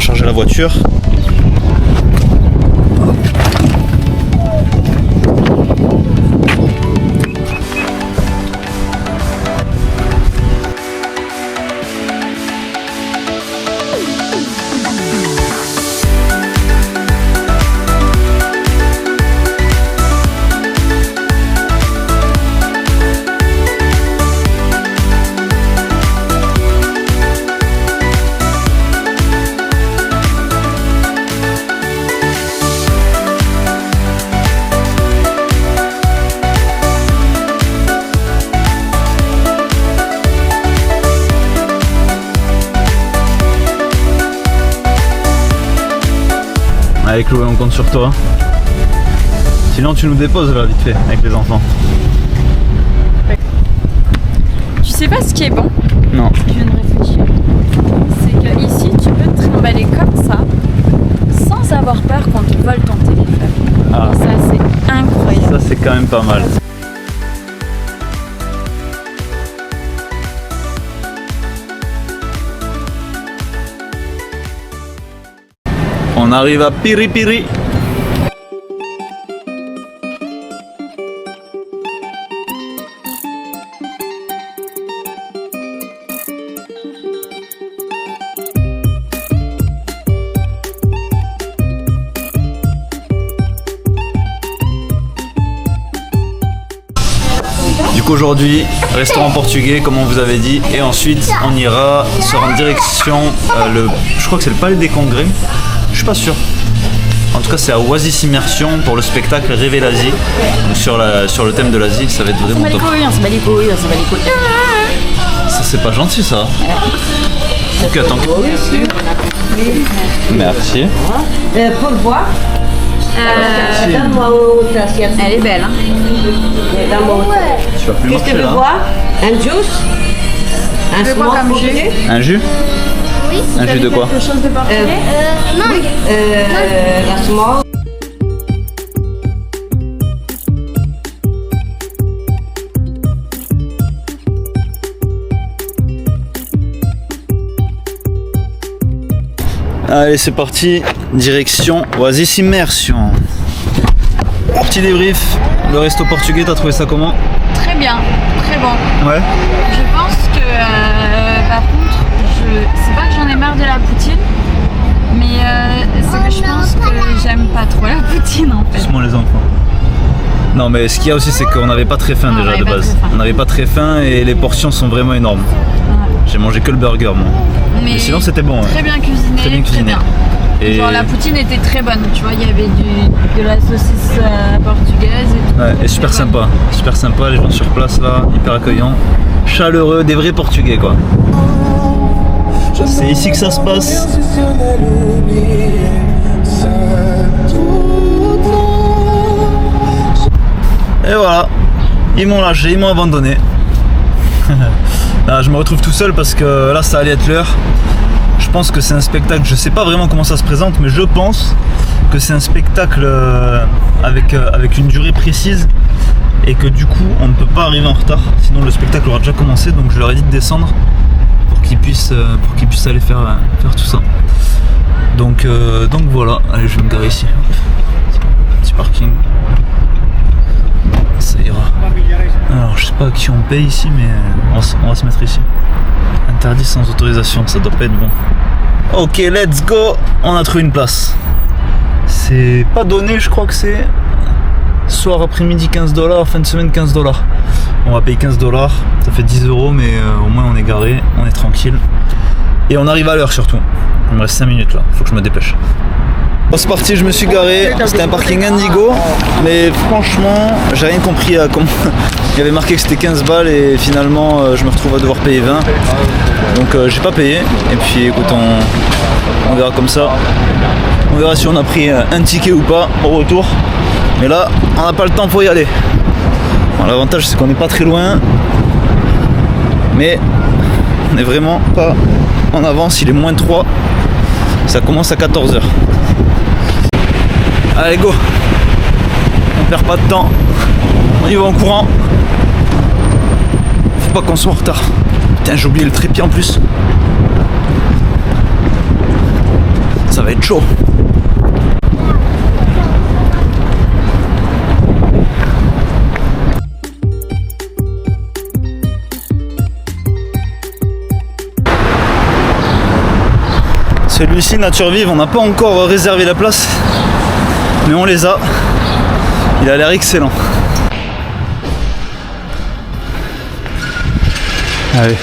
à charger la voiture. Allez Chloé, on compte sur toi. Sinon tu nous déposes là vite fait avec les enfants. Tu sais pas ce qui est bon? Non. Je viens de réfléchir. C'est que ici tu peux te trimballer comme ça sans avoir peur qu'on te vole ton téléphone. Ah. Et ça c'est incroyable. Ça c'est quand même pas mal. On arrive à Piripiri. Du coup aujourd'hui, restaurant portugais comme on vous avait dit, et ensuite on ira en direction je crois que c'est le Palais des Congrès. Je suis pas sûr. En tout cas, c'est à Oasis Immersion pour le spectacle Rêver l'Asie. Sur le thème de l'Asie, ça va être vraiment top. On se bat les couilles, on se bat les couilles. Ça, c'est pas gentil, ça. Ok, attends. Merci. Pour voir. Donne-moi autre assiette. Elle est belle, hein? Donne-moi autre. Tu vas plus Qu'est-ce que marcher tu veux là. boire? Un juice? Un veux boire small comme jus? portugais? Un jus? Oui. Un jus de quoi? Quelque chose de portugais? Non. La small. Allez, c'est parti. Direction Oasis Immersion. Petit débrief. Le resto portugais, t'as trouvé ça comment? Très bien, très bon. Ouais. Je pense que par contre, c'est pas que j'en ai marre de la poutine, mais c'est que je pense que j'aime pas trop la poutine en fait. Doucement les enfants. Non mais ce qu'il y a aussi c'est qu'on n'avait pas très faim Ah, déjà on de avait pas base. très faim. On n'avait pas très faim et les portions sont vraiment énormes. J'ai mangé que le burger moi. Mais sinon c'était bon. Très Ouais. bien cuisiné. Très bien cuisiné. Et Genre la poutine était très bonne, tu vois, il y avait de la saucisse portugaise et tout. ouais, et super Très bonne. sympa, les gens sur place là, hyper accueillants, chaleureux, des vrais portugais quoi. C'est ici que ça se passe. Et voilà, ils m'ont lâché, ils m'ont abandonné. Là, je me retrouve tout seul parce que là ça allait être l'heure. Je pense que c'est un spectacle, je sais pas vraiment comment ça se présente, mais je pense que c'est un spectacle avec une durée précise et que du coup on ne peut pas arriver en retard, sinon le spectacle aura déjà commencé, donc je leur ai dit de descendre pour qu'ils puissent aller faire tout ça. Donc voilà, allez je vais me garer ici. Petit parking. Ça ira. Alors je sais pas à qui on paye ici, mais on va se mettre ici. Interdit sans autorisation, ça doit pas être bon. Ok, let's go. On a trouvé une place. C'est pas donné, je crois que c'est soir après-midi 15$, fin de semaine 15$. On va payer 15$, ça fait 10€, mais au moins on est garé, on est tranquille. Et on arrive à l'heure surtout. Il me reste 5 minutes là, faut que je me dépêche. Bon, c'est parti, je me suis garé, c'était un parking Indigo, mais franchement, j'ai rien compris à comment. Il y avait marqué que c'était 15 balles et finalement je me retrouve à devoir payer 20. Donc j'ai pas payé, et puis écoute, on verra comme ça. On verra si on a pris un ticket ou pas au retour. Mais là, on n'a pas le temps pour y aller. Bon, l'avantage c'est qu'on n'est pas très loin, mais on n'est vraiment pas en avance, il est moins 3. Ça commence à 14h. Allez go, on perd pas de temps, on y va en courant. Faut pas qu'on soit en retard. Putain, j'ai oublié le trépied en plus. ça va être chaud. Celui-ci, Nature Vive, on n'a pas encore réservé la place, mais on les a. Il a l'air excellent. Allez.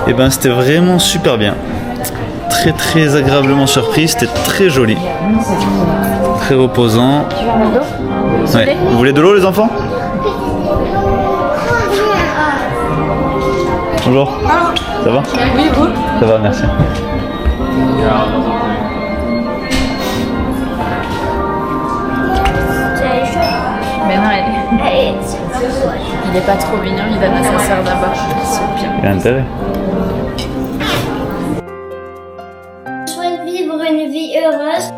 Et ben c'était vraiment super bien. Très agréablement surpris, c'était très joli. Très reposant. Tu veux un d'eau? Ouais. Vous voulez de l'eau les enfants? Bonjour. Ça va? Oui, vous? Ça va, merci. Mais non, il est pas trop mignon, il donne à sa sœur d'abord. C'est bien. Il a intérêt. Je souhaite vivre une vie heureuse.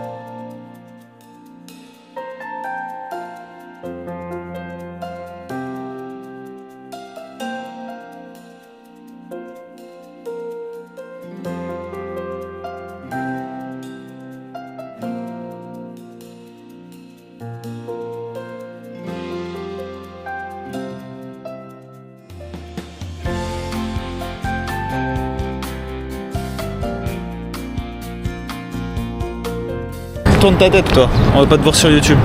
tourne ta tête toi, on va pas te voir sur YouTube.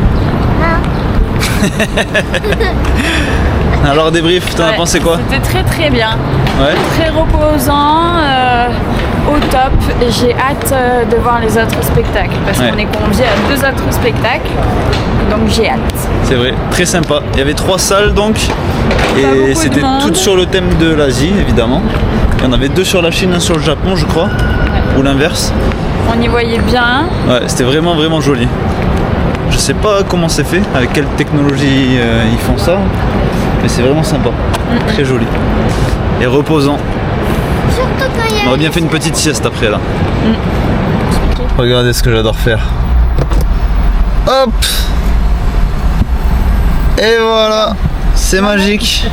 Alors débrief, t'en as pensé quoi? C'était très très bien. Ouais. Très reposant, au top. J'ai hâte de voir les autres spectacles parce qu'on est conviés à 2 autres spectacles, donc j'ai hâte. C'est vrai, très sympa. Il y avait 3 salles donc, et c'était toutes sur le thème de l'Asie évidemment. Il y en avait 2 sur la Chine, 1 sur le Japon je crois, ou l'inverse. On y voyait bien. Ouais, c'était vraiment vraiment joli. Je sais pas comment c'est fait, avec quelle technologie ils font ça, mais c'est vraiment sympa, très joli et reposant. Surtout quand il y On aurait bien fait une petite sieste après là. Regardez ce que j'adore faire. Hop! Et voilà, c'est magique.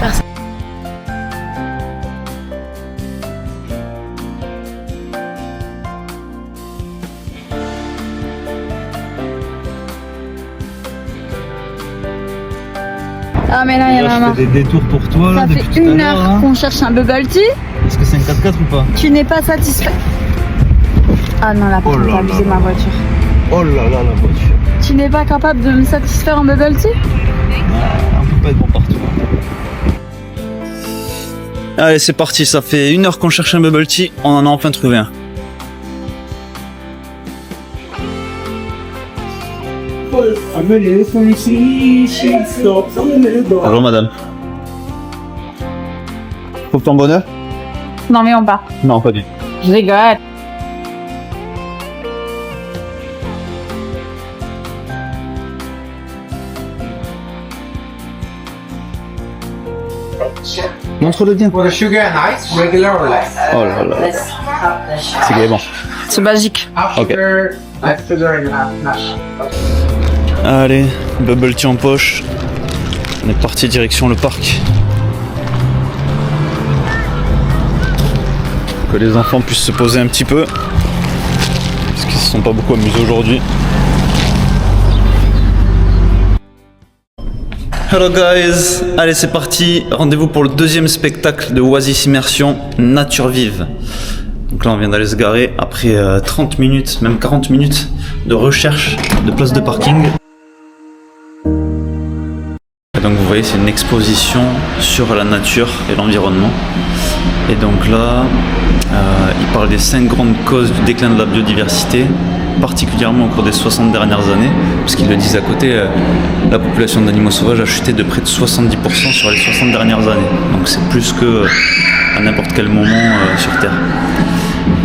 Ah mais là il y en a marre. Des détours pour toi là, Ça fait 1 heure qu'on cherche un bubble tea. Est-ce que c'est un 4x4 ou pas? Tu n'es pas satisfait? Ah non, là, Oh là t'as abusé là. ma voiture. Oh là là, la voiture. Tu n'es pas capable de me satisfaire en bubble tea? On peut pas être bon partout. Allez, c'est parti, ça fait 1 heure qu'on cherche un bubble tea, on en a enfin trouvé un. Bonjour madame. Pour ton bonheur? Non mais on part. Non, pas du tout. Je rigole. Montre-le bien. For the sugar and ice, regular or less? Oh là là. C'est qu'il est bon. C'est basique. Half Ok. sugar, less sugar and half nut. Allez, bubble tea en poche. On est parti direction le parc. Que les enfants puissent se poser un petit peu. Parce qu'ils se sont pas beaucoup amusés aujourd'hui. Hello guys, allez c'est parti, rendez-vous pour le 2e spectacle de Oasis Immersion, Nature Vive. Donc là on vient d'aller se garer après 30 minutes, même 40 minutes de recherche de place de parking. Et donc vous voyez c'est une exposition sur la nature et l'environnement. Et donc là, il parle des 5 grandes causes du déclin de la biodiversité, particulièrement au cours des 60 dernières années, parce qu'ils le disent à côté, la population d'animaux sauvages a chuté de près de 70% sur les 60 dernières années. Donc c'est plus que à n'importe quel moment sur Terre.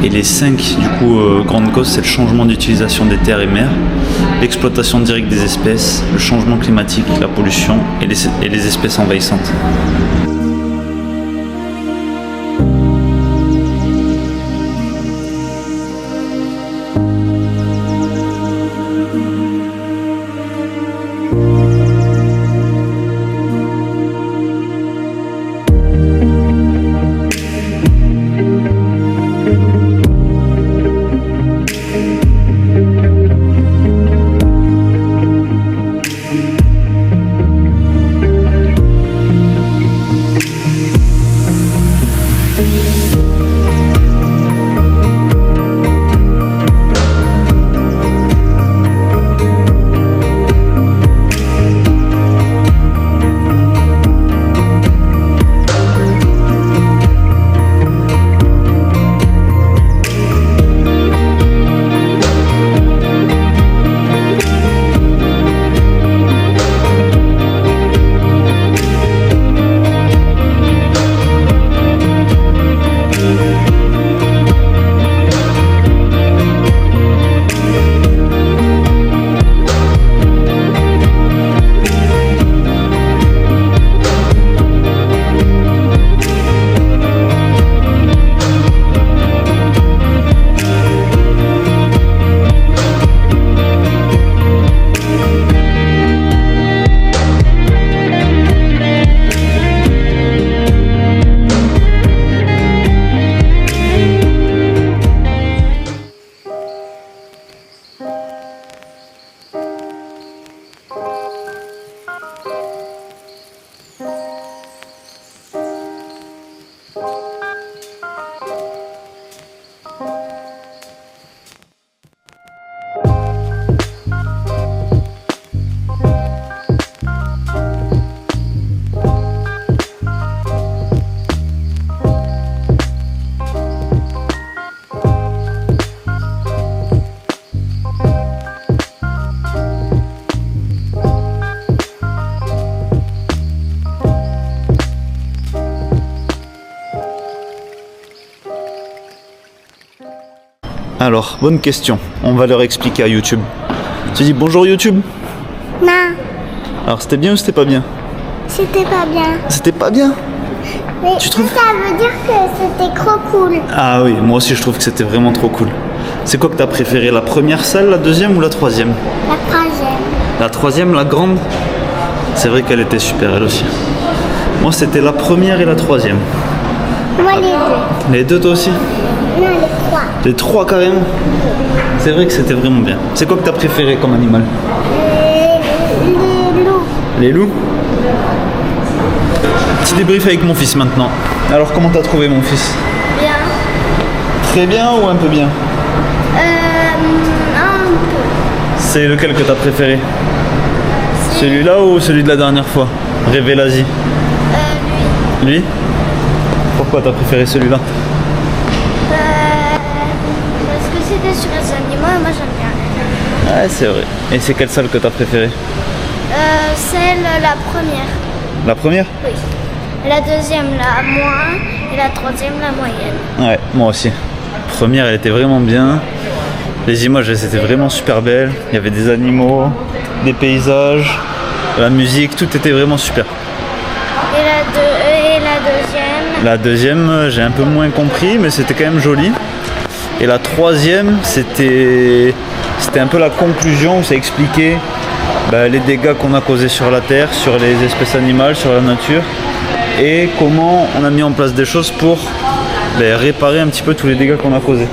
Et les 5 du coup grandes causes, c'est le changement d'utilisation des terres et mers, l'exploitation directe des espèces, le changement climatique, la pollution et les espèces envahissantes. Alors, bonne question. On va leur expliquer à YouTube. Tu dis bonjour YouTube? Non, Alors, c'était bien ou c'était pas bien? c'était pas bien. C'était pas bien? Mais Tu trouves? ça veut dire que c'était trop cool. Ah oui, moi aussi je trouve que c'était vraiment trop cool. C'est quoi que t'as préféré? La première salle, la deuxième ou la troisième? La troisième. La troisième, la grande? C'est vrai qu'elle était super elle aussi. Moi c'était la première et la troisième. Moi, les deux. Les deux toi aussi? Non, les trois. Les trois carrément? C'est vrai que c'était vraiment bien. C'est quoi que t'as préféré comme animal? Les loups. Les loups? Petit débrief avec mon fils maintenant. Alors comment t'as trouvé mon fils? Bien. Très bien ou un peu bien? Un peu. C'est lequel que t'as préféré? Celui-là ou celui de la dernière fois? Révélasi. Lui? Pourquoi t'as préféré celui-là? Parce que c'était sur les animaux et moi j'aime bien. Ouais, c'est vrai. Et c'est quelle salle que t'as préférée? Celle, la première. La première? Oui. La deuxième, la moins. Et la troisième, la moyenne. Ouais, moi aussi. Première, elle était vraiment bien. Les images, elles étaient vraiment super belles. Il y avait des animaux, des paysages, la musique, tout était vraiment super. Et la deuxième. La deuxième, j'ai un peu moins compris, mais c'était quand même joli. Et la troisième, c'était un peu la conclusion où ça expliquait les dégâts qu'on a causés sur la Terre, sur les espèces animales, sur la nature, et comment on a mis en place des choses pour réparer un petit peu tous les dégâts qu'on a causés.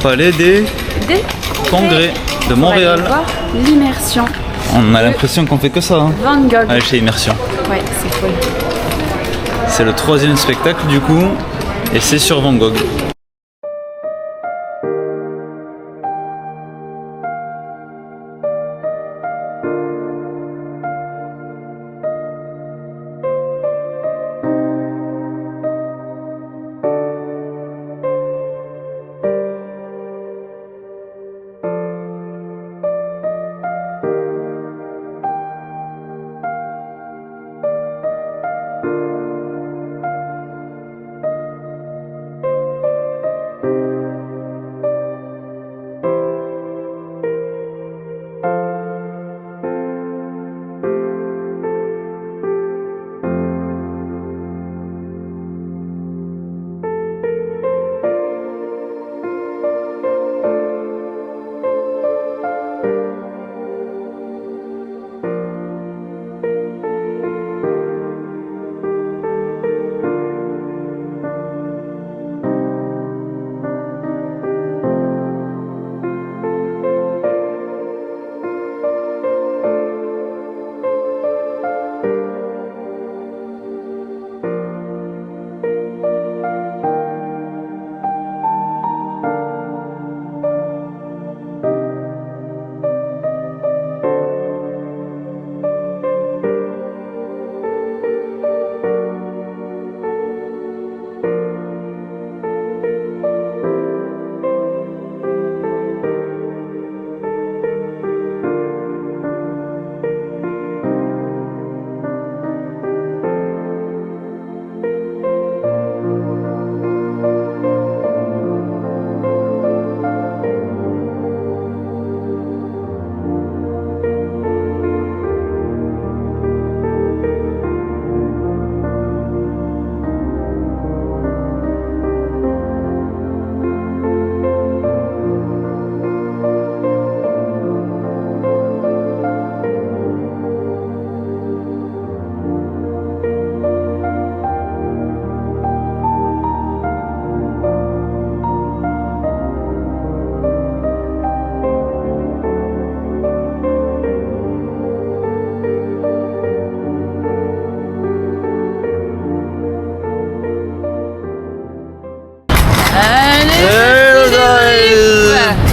Palais des Congrès de Montréal. On va aller voir l'immersion. On a l'impression qu'on fait que ça. Hein. Van Gogh. Allez chez Immersion. Ouais, c'est cool. C'est le troisième spectacle du coup, et c'est sur Van Gogh.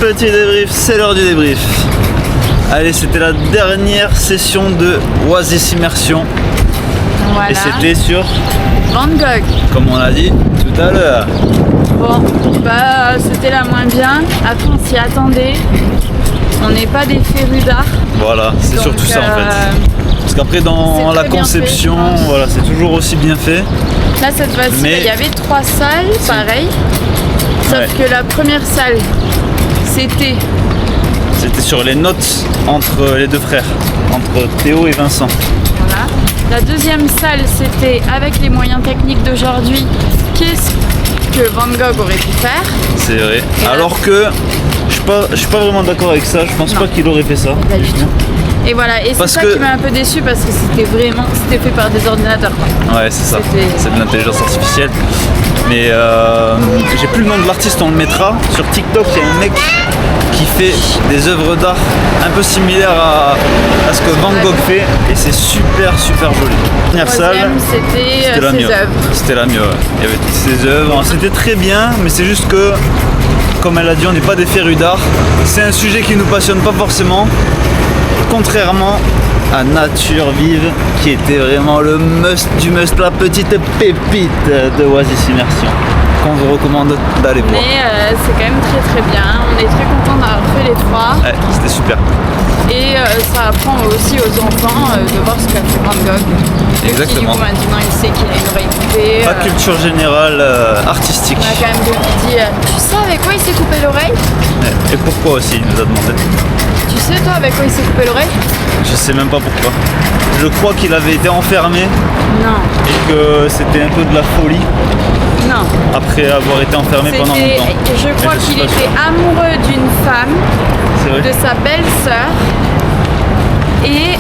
Petit débrief, c'est l'heure du débrief. Allez, c'était la dernière session de Oasis Immersion. Voilà. Et c'était sur, Van Gogh. comme on l'a dit tout à l'heure. Bon, bah c'était la moins bien. Après on s'y attendait. On n'est pas des férus d'art. Voilà, c'est Donc, surtout ça en fait. Parce qu'après dans c'est la très bien conception, fait, je pense. voilà, c'est toujours aussi bien fait. Là cette fois-ci, Mais- il y avait 3 salles, pareil. Sauf Ouais. que la première salle, c'était C'était sur les notes entre les deux frères, entre Théo et Vincent. voilà. La deuxième salle, c'était avec les moyens techniques d'aujourd'hui. Qu'est-ce que Van Gogh aurait pu faire? C'est vrai. Et là- Alors que je suis pas vraiment d'accord avec ça. Je pense Non. pas qu'il aurait fait ça. Pas du tout. Et voilà, et c'est Parce ça que- qui m'a un peu déçu parce que c'était fait par des ordinateurs, quoi. Ouais, c'est ça. C'était- C'est de l'intelligence artificielle. Mais j'ai plus le nom de l'artiste, on le mettra. Sur TikTok, il y a un mec qui fait des œuvres d'art un peu similaires à ce que Van Gogh fait. Et c'est super joli. Première salle, Troisième, c'était la ses mieux. œuvres. C'était la mieux, ouais. Il y avait toutes ses œuvres. C'était très bien, mais c'est juste que, comme elle a dit, on n'est pas des férus d'art. C'est un sujet qui nous passionne pas forcément. Contrairement à Nature Vive, qui était vraiment le must du must, la petite pépite de Oasis Immersion, qu'on vous recommande d'aller voir. Mais c'est quand même très bien. On est très content d'avoir fait les 3. Ouais, c'était super. Et ça apprend aussi aux enfants de voir ce qu'a fait Van Gogh. Exactement. Et du coup, maintenant, il sait qu'il a une oreille coupée. Pas culture générale artistique. On a quand même dit tu sais avec quoi il s'est coupé l'oreille? Ouais. Et pourquoi aussi, il nous a demandé. Tu sais toi avec quoi il s'est coupé l'oreille? Je sais même pas pourquoi. Je crois qu'il avait été enfermé Non. et que c'était un peu de la folie Non. après avoir été enfermé pendant C'était- longtemps. Je crois Mais je suis qu'il pas était sûr. amoureux d'une femme, C'est vrai. de sa belle-sœur, et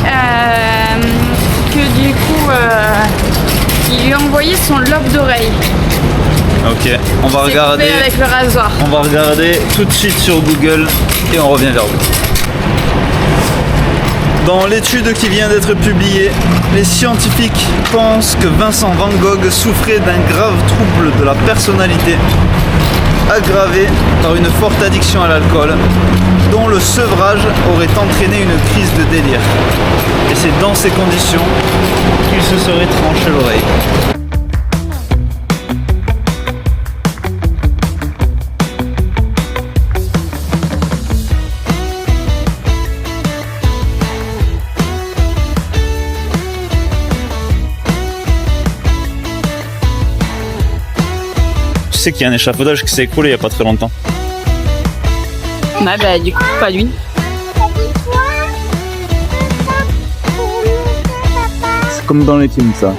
que du coup, il lui a envoyé son lobe d'oreille. Ok, on va C'est regarder. coupé avec le rasoir. On va regarder tout de suite sur Google et on revient vers vous. Dans l'étude qui vient d'être publiée, les scientifiques pensent que Vincent Van Gogh souffrait d'un grave trouble de la personnalité, aggravé par une forte addiction à l'alcool, dont le sevrage aurait entraîné une crise de délire. Et c'est dans ces conditions qu'il se serait tranché l'oreille. Tu sais qu'il y a un échafaudage qui s'est écroulé il n'y a pas très longtemps. Ouais, bah du coup, pas lui. C'est comme dans les films ça.